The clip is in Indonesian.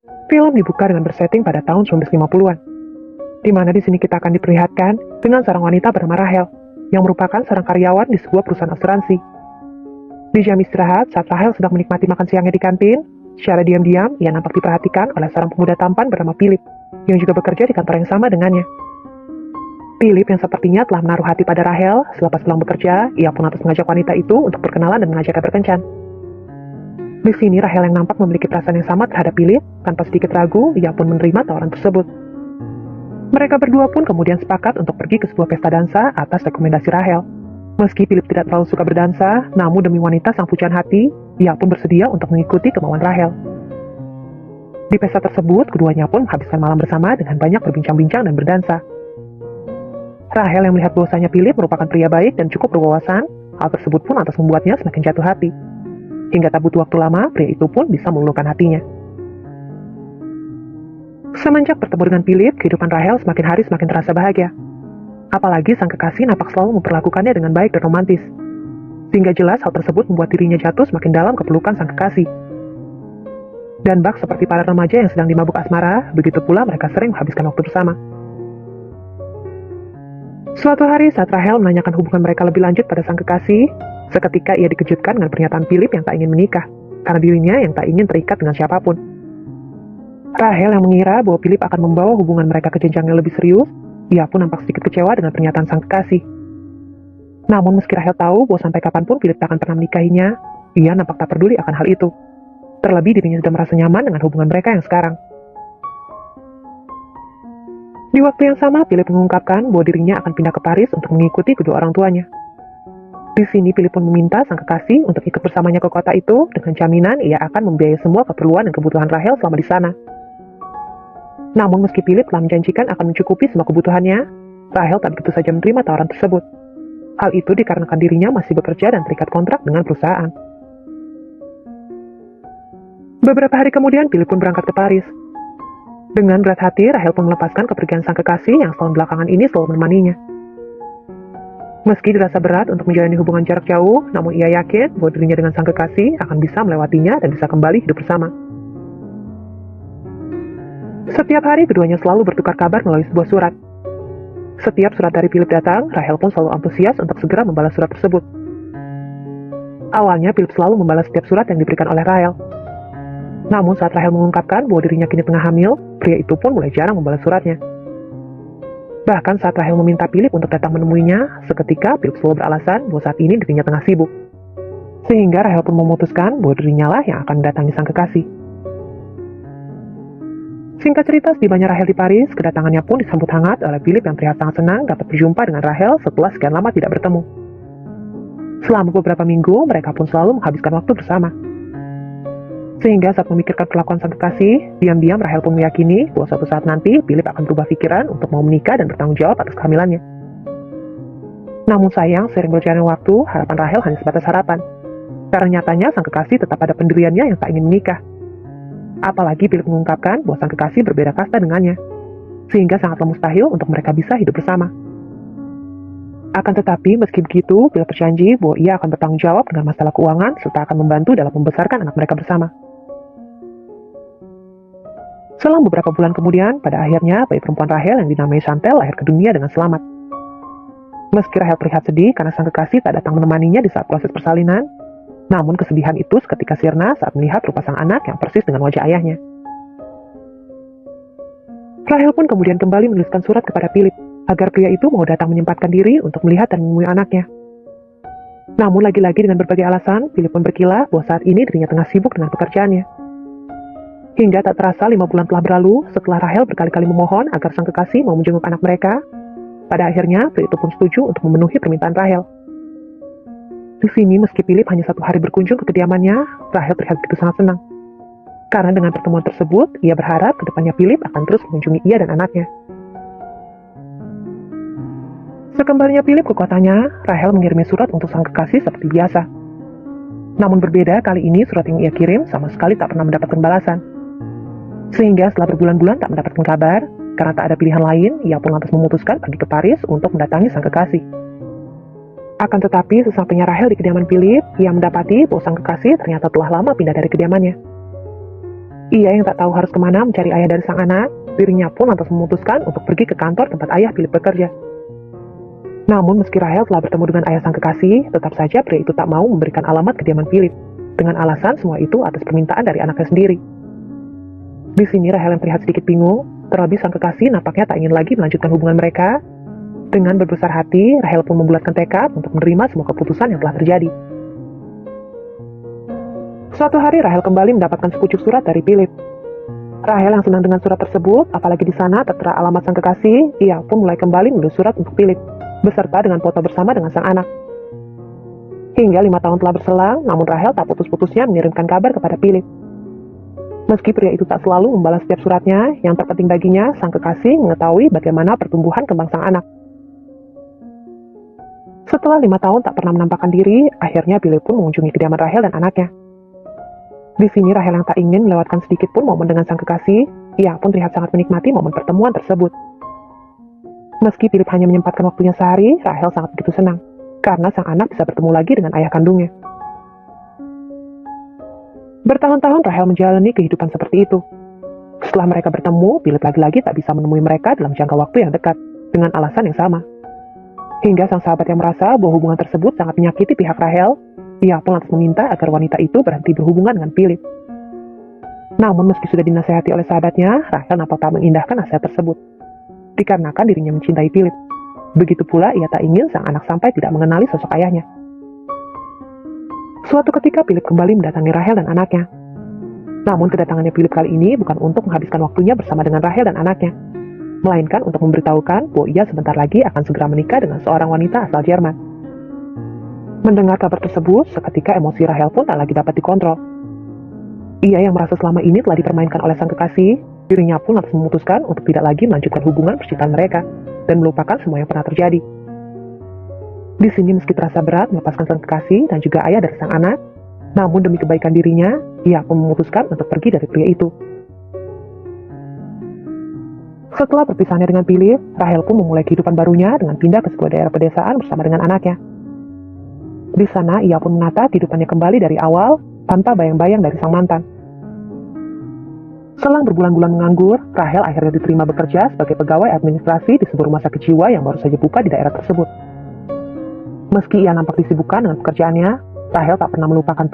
Film dibuka dengan bersetting pada tahun 1950-an, di mana di sini kita akan diperlihatkan dengan seorang wanita bernama Rahel, yang merupakan seorang karyawan di sebuah perusahaan asuransi. Di jam istirahat, saat Rahel sedang menikmati makan siangnya di kantin, secara diam-diam ia nampak diperhatikan oleh seorang pemuda tampan bernama Philip, yang juga bekerja di kantor yang sama dengannya. Philip yang sepertinya telah menaruh hati pada Rahel, selepas pulang bekerja, ia pun lantas mengajak wanita itu untuk berkenalan dan mengajaknya berkencan. Di sini Rahel yang nampak memiliki perasaan yang sama terhadap Philip, tanpa sedikit ragu, ia pun menerima tawaran tersebut. Mereka berdua pun kemudian sepakat untuk pergi ke sebuah pesta dansa atas rekomendasi Rahel. Meski Philip tidak terlalu suka berdansa, namun demi wanita sang pujaan hati, ia pun bersedia untuk mengikuti kemauan Rahel. Di pesta tersebut, keduanya pun menghabiskan malam bersama dengan banyak berbincang-bincang dan berdansa. Rahel yang melihat bahwasanya Philip merupakan pria baik dan cukup berwawasan, hal tersebut pun lantas membuatnya semakin jatuh hati. Hingga tak butuh waktu lama, pria itu pun bisa meluluhkan hatinya. Semenjak bertemu dengan Philip, kehidupan Rahel semakin hari semakin terasa bahagia. Apalagi sang kekasih nampak selalu memperlakukannya dengan baik dan romantis. Sehingga jelas hal tersebut membuat dirinya jatuh semakin dalam ke pelukan sang kekasih. Dan bak seperti para remaja yang sedang dimabuk asmara, begitu pula mereka sering menghabiskan waktu bersama. Suatu hari saat Rahel menanyakan hubungan mereka lebih lanjut pada sang kekasih, seketika ia dikejutkan dengan pernyataan Philip yang tak ingin menikah, karena dirinya yang tak ingin terikat dengan siapapun. Rahel yang mengira bahwa Philip akan membawa hubungan mereka ke jenjang yang lebih serius, ia pun nampak sedikit kecewa dengan pernyataan sang kekasih. Namun meski Rahel tahu bahwa sampai kapanpun Philip tak akan pernah menikahinya, ia nampak tak peduli akan hal itu. Terlebih dirinya sudah merasa nyaman dengan hubungan mereka yang sekarang. Di waktu yang sama, Philip mengungkapkan bahwa dirinya akan pindah ke Paris untuk mengikuti kedua orang tuanya. Di sini Philip pun meminta sang kekasih untuk ikut bersamanya ke kota itu dengan jaminan ia akan membiayai semua keperluan dan kebutuhan Rahel selama di sana. Namun meski Philip telah menjanjikan akan mencukupi semua kebutuhannya, Rahel tak begitu saja menerima tawaran tersebut. Hal itu dikarenakan dirinya masih bekerja dan terikat kontrak dengan perusahaan. Beberapa hari kemudian Philip pun berangkat ke Paris. Dengan berat hati, Rahel pun melepaskan kepergian sang kekasih yang setahun belakangan ini selalu menemaninya. Meski dirasa berat untuk menjalani hubungan jarak jauh, namun ia yakin bahwa dirinya dengan sang kekasih akan bisa melewatinya dan bisa kembali hidup bersama. Setiap hari keduanya selalu bertukar kabar melalui sebuah surat. Setiap surat dari Philip datang, Rahel pun selalu antusias untuk segera membalas surat tersebut. Awalnya Philip selalu membalas setiap surat yang diberikan oleh Rahel. Namun saat Rahel mengungkapkan bahwa dirinya kini tengah hamil, pria itu pun mulai jarang membalas suratnya. Bahkan saat Rahel meminta Philip untuk datang menemuinya, seketika Philip selalu beralasan bahwa saat ini dirinya tengah sibuk. Sehingga Rahel pun memutuskan bahwa dirinya lah yang akan mendatangi sang kekasih. Singkat cerita, setibanya Rahel di Paris, kedatangannya pun disambut hangat oleh Philip yang terlihat sangat senang dapat berjumpa dengan Rahel setelah sekian lama tidak bertemu. Selama beberapa minggu, mereka pun selalu menghabiskan waktu bersama. Sehingga saat memikirkan perlakuan sang kekasih, diam-diam Rahel pun meyakini bahwa suatu saat nanti Philip akan berubah pikiran untuk mau menikah dan bertanggung jawab atas kehamilannya. Namun sayang, seiring berjalannya waktu, harapan Rahel hanya sebatas harapan. Karena nyatanya sang kekasih tetap ada pendiriannya yang tak ingin menikah. Apalagi Philip mengungkapkan bahwa sang kekasih berbeda kasta dengannya, sehingga sangatlah mustahil untuk mereka bisa hidup bersama. Akan tetapi, meski begitu, Philip berjanji bahwa ia akan bertanggung jawab dengan masalah keuangan serta akan membantu dalam membesarkan anak mereka bersama. Selang beberapa bulan kemudian, pada akhirnya bayi perempuan Rahel yang dinamai Chantel lahir ke dunia dengan selamat. Meski Rahel terlihat sedih karena sang kekasih tak datang menemaninya di saat proses persalinan, namun kesedihan itu seketika sirna saat melihat rupa sang anak yang persis dengan wajah ayahnya. Rahel pun kemudian kembali menuliskan surat kepada Philip, agar pria itu mau datang menyempatkan diri untuk melihat dan menemui anaknya. Namun lagi-lagi dengan berbagai alasan, Philip pun berkilah bahwa saat ini dirinya tengah sibuk dengan pekerjaannya. Hingga tak terasa 5 bulan telah berlalu setelah Rahel berkali-kali memohon agar sang kekasih mau menjenguk anak mereka. Pada akhirnya, pria itu pun setuju untuk memenuhi permintaan Rahel. Di sini, meski Philip hanya 1 hari berkunjung ke kediamannya, Rahel terlihat begitu sangat senang. Karena dengan pertemuan tersebut, ia berharap kedepannya Philip akan terus mengunjungi ia dan anaknya. Sekembalinya Philip ke kotanya, Rahel mengirimi surat untuk sang kekasih seperti biasa. Namun berbeda, kali ini surat yang ia kirim sama sekali tak pernah mendapatkan balasan. Sehingga setelah berbulan-bulan tak mendapatkan kabar, karena tak ada pilihan lain, ia pun lantas memutuskan pergi ke Paris untuk mendatangi sang kekasih. Akan tetapi, sesampainya Rahel di kediaman Philip, ia mendapati bahwa sang kekasih ternyata telah lama pindah dari kediamannya. Ia yang tak tahu harus kemana mencari ayah dari sang anak, dirinya pun lantas memutuskan untuk pergi ke kantor tempat ayah Philip bekerja. Namun meski Rahel telah bertemu dengan ayah sang kekasih, tetap saja pria itu tak mau memberikan alamat kediaman Philip, dengan alasan semua itu atas permintaan dari anaknya sendiri. Di sini Rahel yang terlihat sedikit bingung, terlebih sang kekasih nampaknya tak ingin lagi melanjutkan hubungan mereka. Dengan berbesar hati, Rahel pun membulatkan tekad untuk menerima semua keputusan yang telah terjadi. Suatu hari Rahel kembali mendapatkan sepucuk surat dari Philip. Rahel yang senang dengan surat tersebut, apalagi di sana tertera alamat sang kekasih, ia pun mulai kembali menulis surat untuk Philip, beserta dengan foto bersama dengan sang anak. Hingga 5 tahun telah berselang, namun Rahel tak putus-putusnya mengirimkan kabar kepada Philip. Meski pria itu tak selalu membalas setiap suratnya, yang terpenting baginya, sang kekasih mengetahui bagaimana pertumbuhan kembang sang anak. Setelah 5 tahun tak pernah menampakkan diri, akhirnya Philip pun mengunjungi kediaman Rahel dan anaknya. Di sini Rahel yang tak ingin melewatkan sedikit pun momen dengan sang kekasih, ia pun terlihat sangat menikmati momen pertemuan tersebut. Meski Philip hanya menyempatkan waktunya sehari, Rahel sangat begitu senang, karena sang anak bisa bertemu lagi dengan ayah kandungnya. Bertahun-tahun Rahel menjalani kehidupan seperti itu. Setelah mereka bertemu, Philip lagi-lagi tak bisa menemui mereka dalam jangka waktu yang dekat, dengan alasan yang sama. Hingga sang sahabat yang merasa bahwa hubungan tersebut sangat menyakiti pihak Rahel, ia pun lantas meminta agar wanita itu berhenti berhubungan dengan Philip. Namun meski sudah dinasehati oleh sahabatnya, Rahel nampak tak mengindahkan nasihat tersebut, dikarenakan dirinya mencintai Philip. Begitu pula ia tak ingin sang anak sampai tidak mengenali sosok ayahnya. Suatu ketika Philip kembali mendatangi Rahel dan anaknya. Namun kedatangannya Philip kali ini bukan untuk menghabiskan waktunya bersama dengan Rahel dan anaknya, melainkan untuk memberitahukan bahwa ia sebentar lagi akan segera menikah dengan seorang wanita asal Jerman. Mendengar kabar tersebut, seketika emosi Rahel pun tak lagi dapat dikontrol. Ia yang merasa selama ini telah dipermainkan oleh sang kekasih, dirinya pun harus memutuskan untuk tidak lagi melanjutkan hubungan percintaan mereka dan melupakan semua yang pernah terjadi. Di sini meski terasa berat melepaskan sang kekasih dan juga ayah dari sang anak, namun demi kebaikan dirinya, ia pun memutuskan untuk pergi dari pria itu. Setelah perpisahannya dengan Philip, Rahel pun memulai kehidupan barunya dengan pindah ke sebuah daerah pedesaan bersama dengan anaknya. Di sana, ia pun menata kehidupannya kembali dari awal, tanpa bayang-bayang dari sang mantan. Selang berbulan-bulan menganggur, Rahel akhirnya diterima bekerja sebagai pegawai administrasi di sebuah rumah sakit jiwa yang baru saja buka di daerah tersebut. Meski ia nampak disibukkan dengan pekerjaannya, Rahel tak pernah melupakan